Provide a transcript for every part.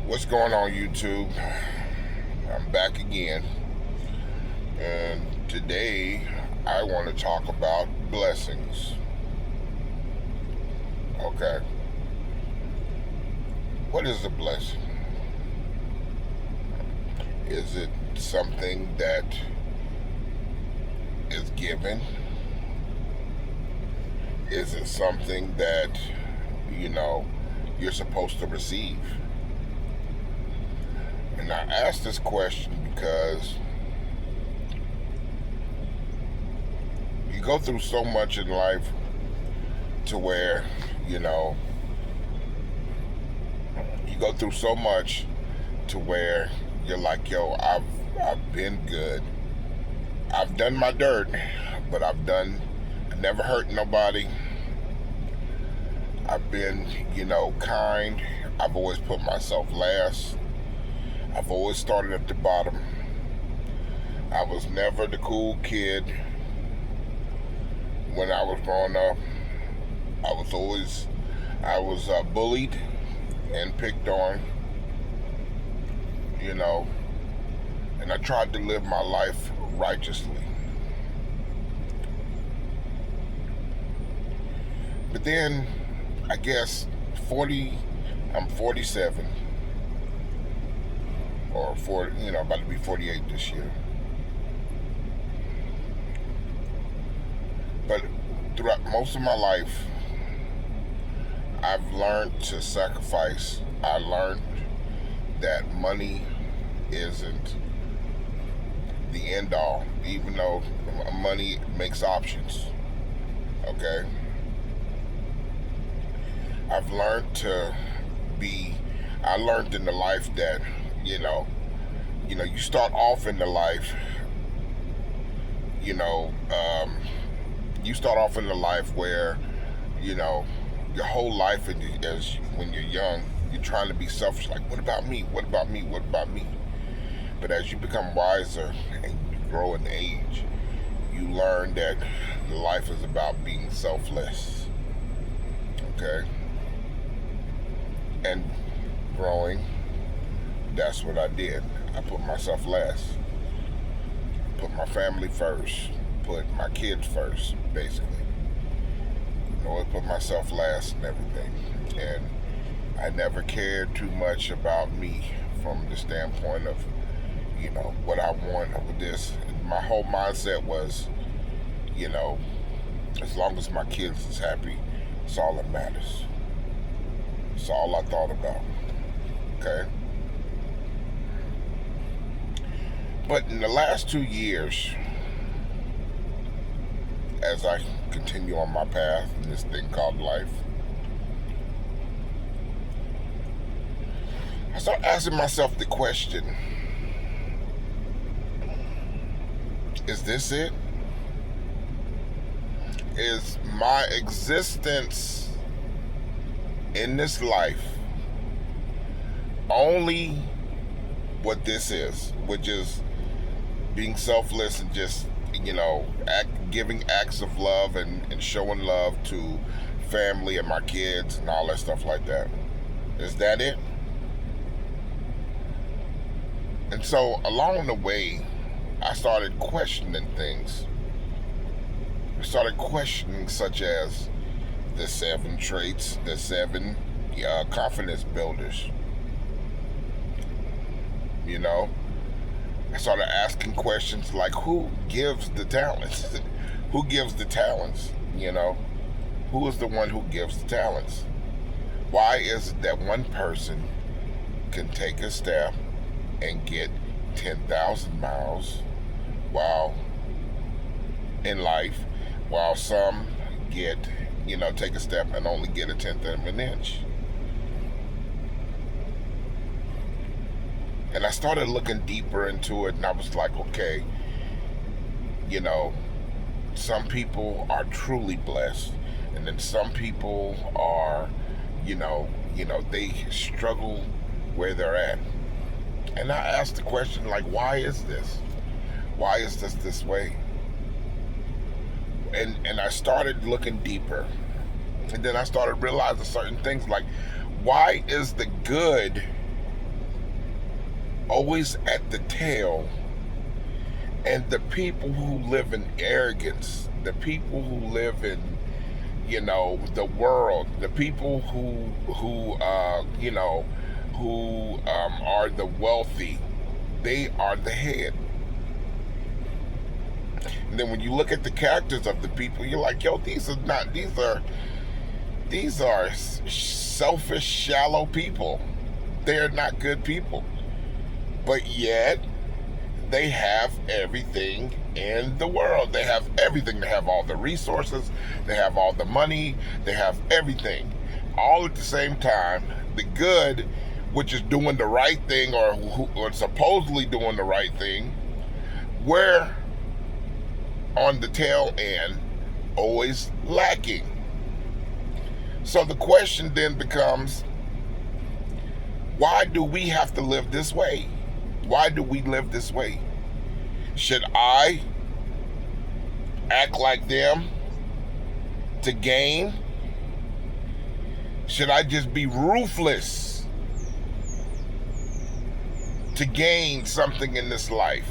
What's going on, YouTube? I'm back again, and today I want to talk about blessings. Okay, what is a blessing? Is it something that is given? Is it something that, you know, you're supposed to receive? And I ask this question because you go through so much in life to where, you know, you go through so much to where you're like, yo, I've been good. I've done my dirt, but I never hurt nobody. I've been, kind. I've always put myself last. I've always started at the bottom. I was never the cool kid when I was growing up. I was bullied and picked on, and I tried to live my life righteously. But then, I guess, I'm 47, or about to be 48 this year. But throughout most of my life, I've learned to sacrifice. I learned that money isn't the end all, even though money makes options. Okay? I've learned I learned in the life that, you start off in the life, you start off in the life where, your whole life is when you're young, you're trying to be selfish, like, what about me? What about me? What about me? But as you become wiser and you grow in age, you learn that life is about being selfless. Okay? And growing, that's what I did. I put myself last. Put my family first. Put my kids first, basically. I put myself last and everything. And I never cared too much about me from the standpoint of, what I want with this. My whole mindset was, as long as my kids is happy, it's all that matters. It's all I thought about. Okay? But in the last 2 years, as I continue on my path in this thing called life, I start asking myself the question, is this it? Is my existence in this life only what this is, which is being selfless and just, giving acts of love and showing love to family and my kids and all that stuff like that? Is that it? And so along the way, I started questioning things. I started questioning such as the 7 traits, the 7 confidence builders. I started asking questions like, who gives the talents? Who gives the talents? Who is the one who gives the talents? Why is it that one person can take a step and get 10,000 miles while in life, while some get, take a step and only get a 1/10 of an inch? And I started looking deeper into it, and I was like, okay, some people are truly blessed, and then some people are, they struggle where they're at. And I asked the question, like, why is this? Why is this way? And I started looking deeper, and then I started realizing certain things, like, why is the good always at the tail, and the people who live in arrogance, the people who live in, the world, the people who are the wealthy, they are the head. And then when you look at the characters of the people, you're like, yo, these are selfish, shallow people. They're not good people. But yet, they have everything in the world. They have everything. They have all the resources. They have all the money. They have everything. All at the same time, the good, which is doing the right thing or supposedly doing the right thing, we're on the tail end, always lacking. So the question then becomes, why do we have to live this way? Why do we live this way? Should I act like them to gain? Should I just be ruthless to gain something in this life?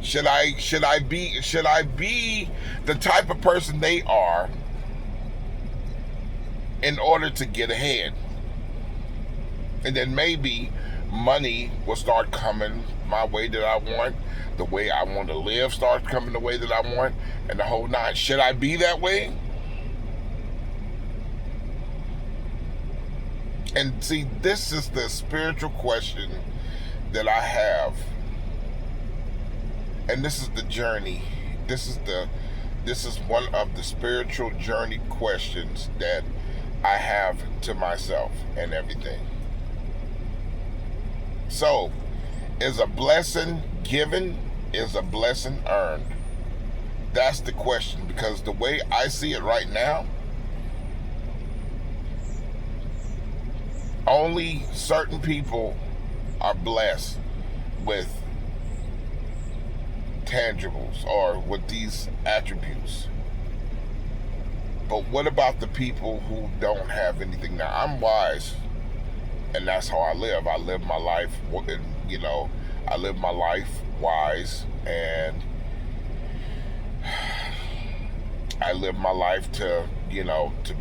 Should I be the type of person they are in order to get ahead? And then maybe money will start coming my way that I want. The way I want to live starts coming the way that I want, and the whole nine. Should I be that way? And see, this is the spiritual question that I have. And this is the journey. This is one of the spiritual journey questions that I have to myself and everything. So, is a blessing given? Is a blessing earned? That's the question, because the way I see it right now, only certain people are blessed with tangibles or with these attributes. But what about the people who don't have anything? Now, I'm wise, and that's how I live. I live my life, I live my life wise, and I live my life to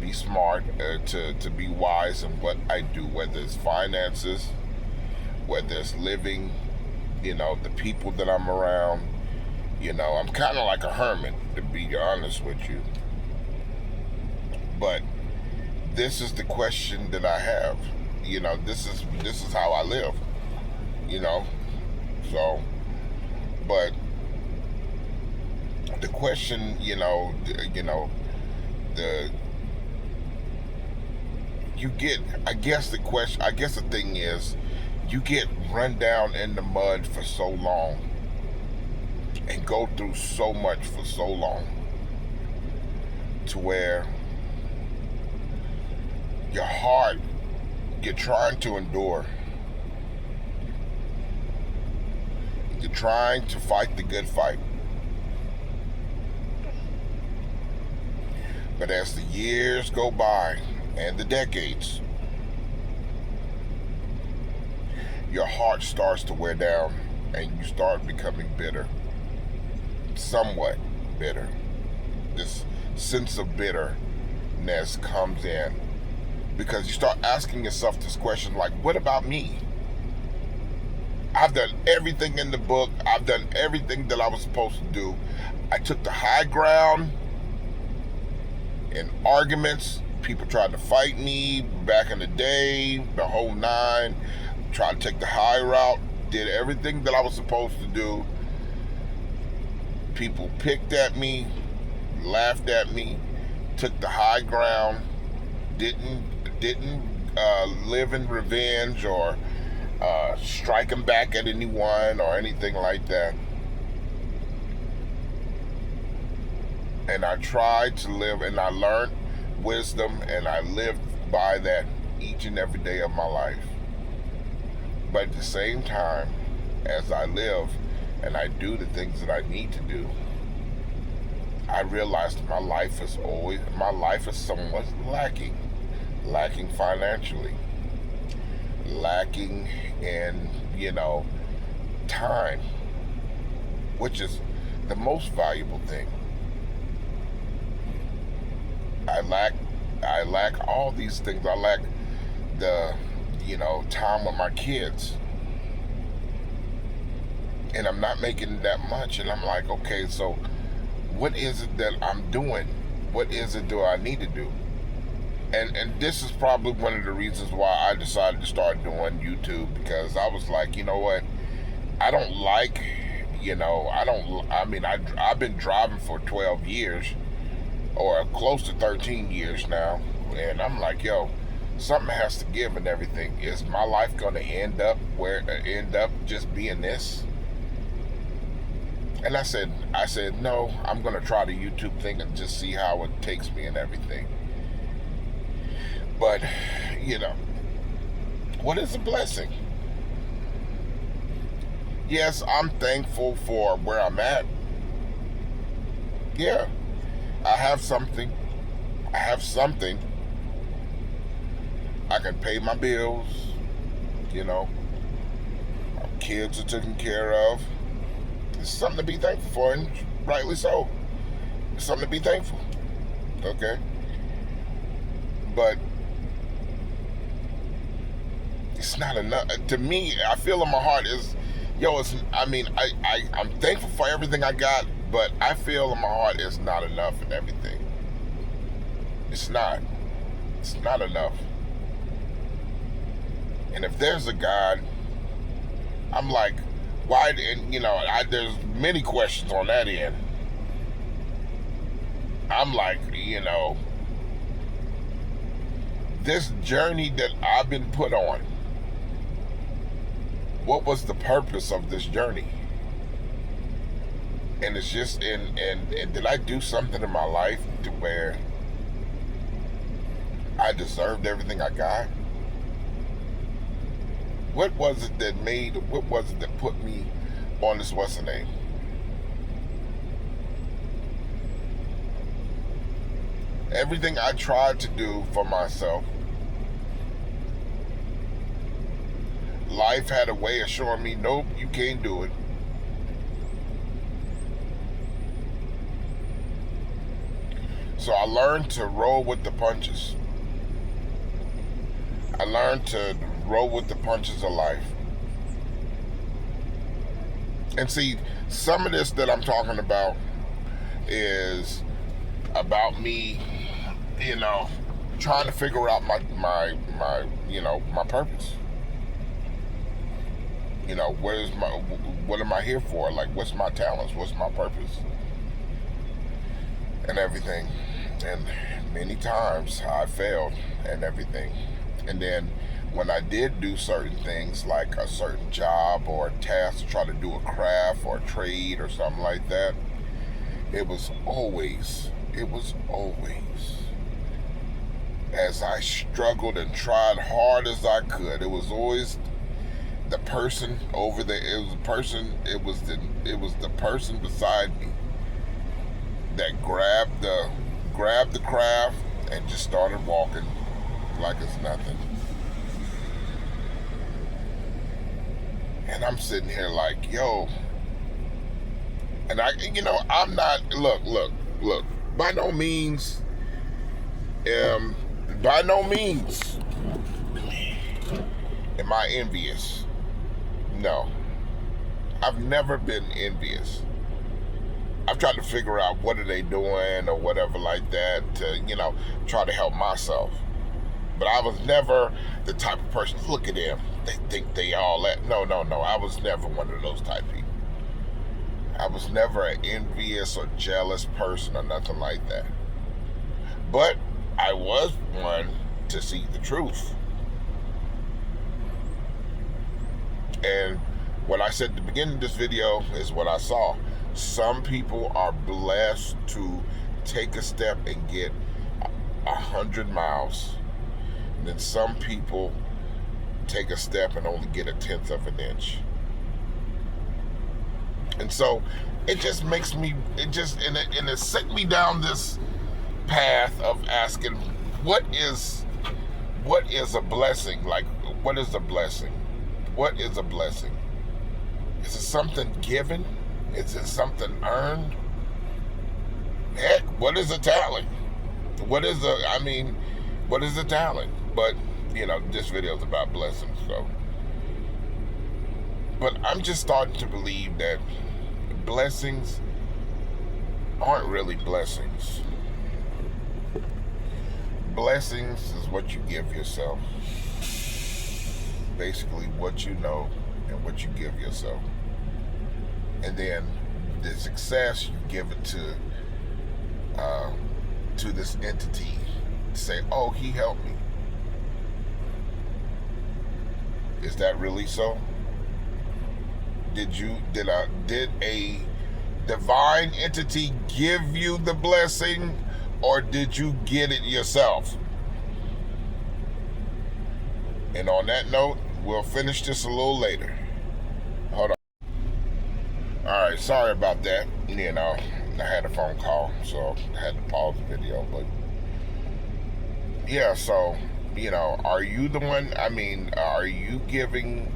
be smart, to be wise in what I do, whether it's finances, whether it's living, the people that I'm around. I'm kind of like a hermit, to be honest with you. But this is the question that I have. This is how I live. So, but the question, I guess the thing is, you get run down in the mud for so long and go through so much for so long to where your heart, you're trying to endure. You're trying to fight the good fight. But as the years go by and the decades, your heart starts to wear down and you start becoming bitter. Somewhat bitter. This sense of bitterness comes in because you start asking yourself this question, like, what about me? I've done everything in the book. I've done everything that I was supposed to do. I took the high ground in arguments. People tried to fight me back in the day, the whole nine. Tried to take the high route. Did everything that I was supposed to do. People picked at me, laughed at me, took the high ground, didn't live in revenge or striking back at anyone or anything like that. And I tried to live, and I learned wisdom, and I lived by that each and every day of my life. But at the same time, as I live and I do the things that I need to do, I realized my life is somewhat lacking financially, lacking in you know, time, which is the most valuable thing. I lack I lack all these things. I lack the, time with my kids. And I'm not making that much. And I'm like, okay, so what is it that I'm doing? What is it do I need to do? And this is probably one of the reasons why I decided to start doing YouTube, because I was like, you know what? I don't like, I've been driving for 12 years or close to 13 years now. And I'm like, yo, something has to give and everything. Is my life going to end up just being this? And I said, no, I'm going to try the YouTube thing and just see how it takes me and everything. But, what is a blessing? Yes, I'm thankful for where I'm at. Yeah, I have something. I can pay my bills. My kids are taken care of. It's something to be thankful for, and rightly so. It's something to be thankful. Okay? But it's not enough. To me, I feel in my heart is, I'm thankful for everything I got, but I feel in my heart it's not enough in everything. It's not. It's not enough. And if there's a God, I'm like, why? And there's many questions on that end. I'm like, this journey that I've been put on, what was the purpose of this journey? And it's just, and did I do something in my life to where I deserved everything I got? What was it that put me on this, what's the name? Everything I tried to do for myself, life had a way of showing me, nope, you can't do it. So I learned to roll with the punches. I learned to roll with the punches of life. And see, some of this that I'm talking about is about me, trying to figure out my purpose. What am I here for? Like, what's my talents? What's my purpose? And everything. And many times I failed and everything. And then when I did do certain things, like a certain job or a task, to try to do a craft or a trade or something like that, it was always, as I struggled and tried hard as I could, it was always the person over there. It was the person beside me that grabbed the craft and just started walking like it's nothing. And I'm sitting here like, yo, and I'm not, look, by no means am I envious. No, I've never been envious. I've tried to figure out what are they doing or whatever like that to, try to help myself. But I was never the type of person, look at them, they think they all that. No. I was never one of those type of people. I was never an envious or jealous person or nothing like that. But I was one to see the truth. And what I said at the beginning of this video is what I saw. Some people are blessed to take a step and get 100 miles. And then some people take a step and only get 1/10 of an inch. And so it just makes me, it sent me down this path of asking, what is a blessing? Like, what is a blessing? What is a blessing? Is it something given? Is it something earned? Heck, what is a talent? What is what is a talent? But, this video is about blessings, so. But I'm just starting to believe that blessings aren't really blessings. Blessings is what you give yourself. Basically, what you know and what you give yourself. And then the success, you give it to this entity to say, oh, he helped me. Is that really so? Did a divine entity give you the blessing, or did you get it yourself? And on that note, we'll finish this a little later. Hold on. All right, sorry about that. I had a phone call, so I had to pause the video. But yeah, so are you the one? Are you giving?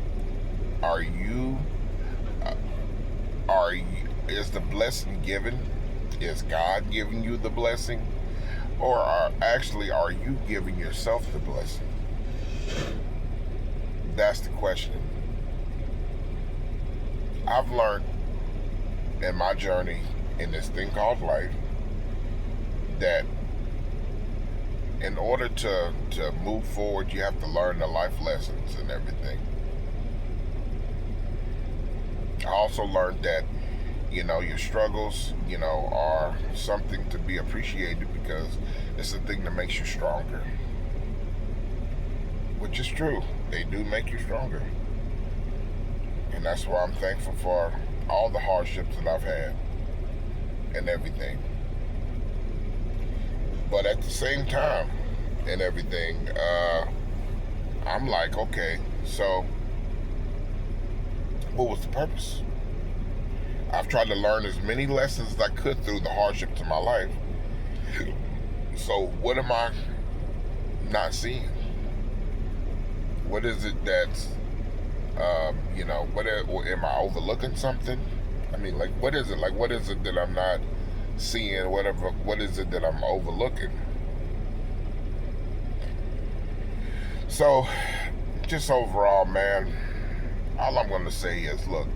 Is the blessing given? Is God giving you the blessing, or are you giving yourself the blessing? That's the question. I've learned in my journey in this thing called life that in order to move forward, you have to learn the life lessons and everything. I also learned that, your struggles, are something to be appreciated because it's the thing that makes you stronger. Which is true. They do make you stronger. And that's why I'm thankful for all the hardships that I've had and everything. But at the same time and everything, I'm like, okay, so what was the purpose? I've tried to learn as many lessons as I could through the hardships of my life. So what am I not seeing? What is it that's, am I overlooking something? What is it? What is it that I'm not seeing? What is it that I'm overlooking? So, just overall, man, all I'm going to say is, look,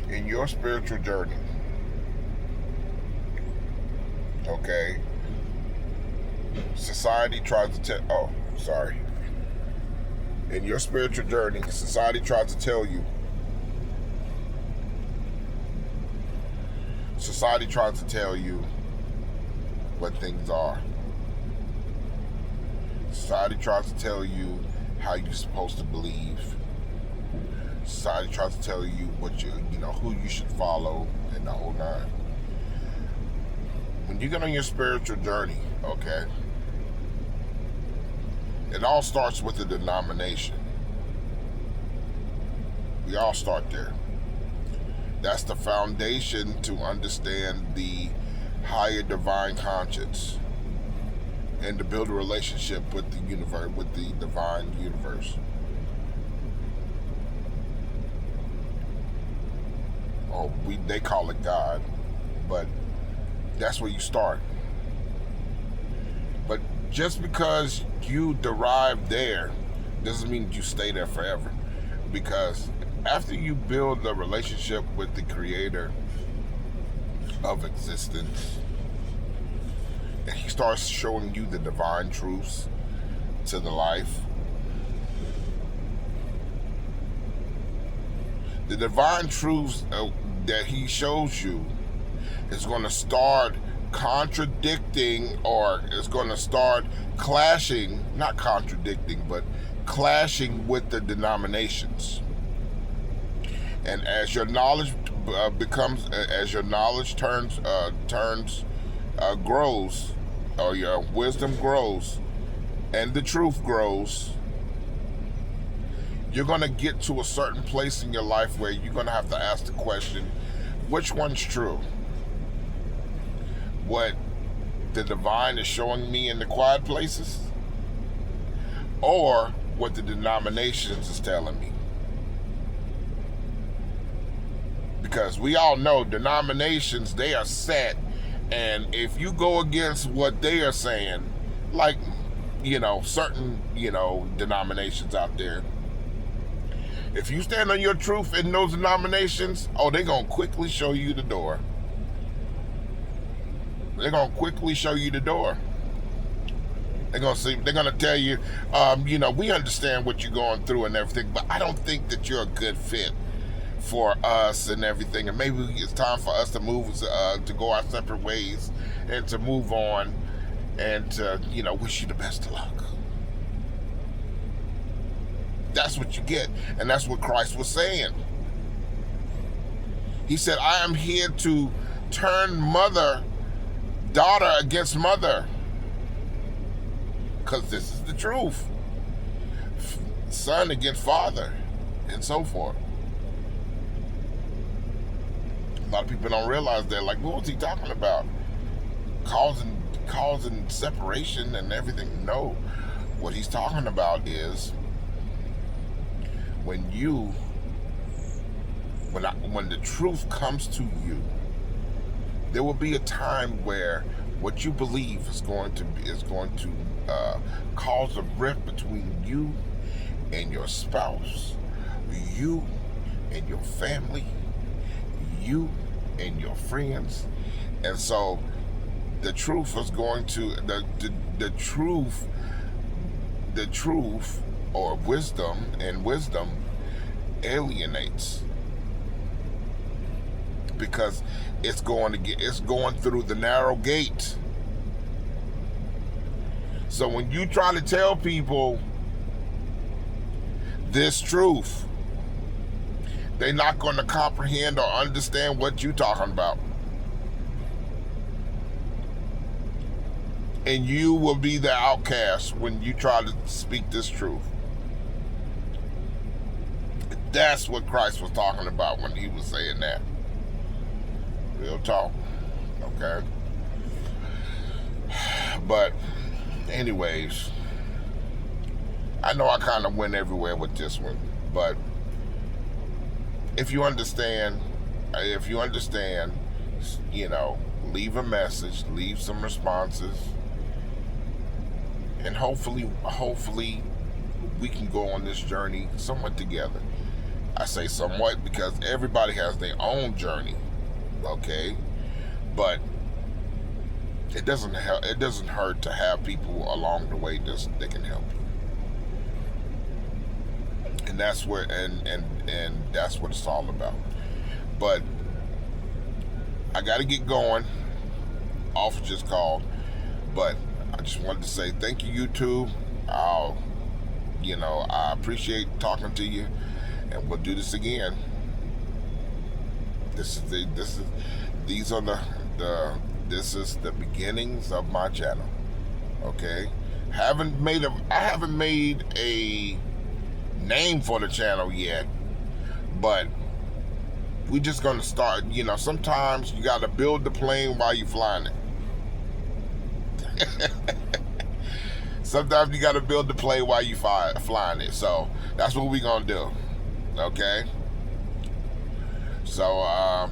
in your spiritual journey, okay, society tries to tell, in your spiritual journey, society tries to tell you, what things are. Society tries to tell you how you're supposed to believe. Society tries to tell you who you should follow and the whole nine. When you get on your spiritual journey, okay, it all starts with a denomination. We all start there. That's the foundation to understand the higher divine conscience and to build a relationship with the universe, with the divine universe. They call it God, but that's where you start. But just because you derive there doesn't mean that you stay there forever. Because after you build a relationship with the creator of existence, and he starts showing you the divine truths to the life, the divine truths that he shows you is going to start contradicting, or is going to start clashing, not contradicting, but clashing with the denominations. And as your knowledge grows, or your wisdom grows, and the truth grows, you're going to get to a certain place in your life where you're going to have to ask the question, which one's true? What the divine is showing me in the quiet places? Or what the denominations is telling me. Because we all know denominations, they are set, and if you go against what they are saying, like, certain, denominations out there, if you stand on your truth in those denominations, they're going to quickly show you the door. They're going to quickly show you the door. They're going to tell you, we understand what you're going through and everything, but I don't think that you're a good fit for us and everything, and maybe it's time for us to move, to go our separate ways and to move on, and to, wish you the best of luck. That's what you get, and that's what Christ was saying. He said, I am here to turn daughter against mother, because this is the truth. Son against father, and so forth. A lot of people don't realize that. Like, what was he talking about? Causing separation and everything? No. What he's talking about is when the truth comes to you, there will be a time where what you believe is going to cause a rift between you and your spouse, you and your family, you and your friends. And so the truth is going to the truth or wisdom alienates, because it's going through the narrow gate. So when you try to tell people this truth, they're not going to comprehend or understand what you're talking about. And you will be the outcast when you try to speak this truth. That's what Christ was talking about when he was saying that. Real talk. Okay? But anyways, I know I kind of went everywhere with this one, but if you understand, leave a message, leave some responses, and hopefully we can go on this journey somewhat together. I say somewhat because everybody has their own journey, okay? But it doesn't hurt to have people along the way that can help you. And that's where and that's what it's all about. But I got to get going. Officer just called, but I just wanted to say thank you, YouTube. I appreciate talking to you, and we'll do this again. This is the beginnings of my channel. Okay, I haven't made a name for the channel yet, but we're just gonna start. Sometimes you gotta build the plane while you're flying it. Sometimes you gotta build the plane while you flying it. So that's what we're gonna do. Okay. So I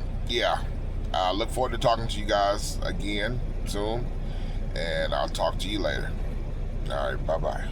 look forward to talking to you guys again soon, and I'll talk to you later. All right, bye-bye.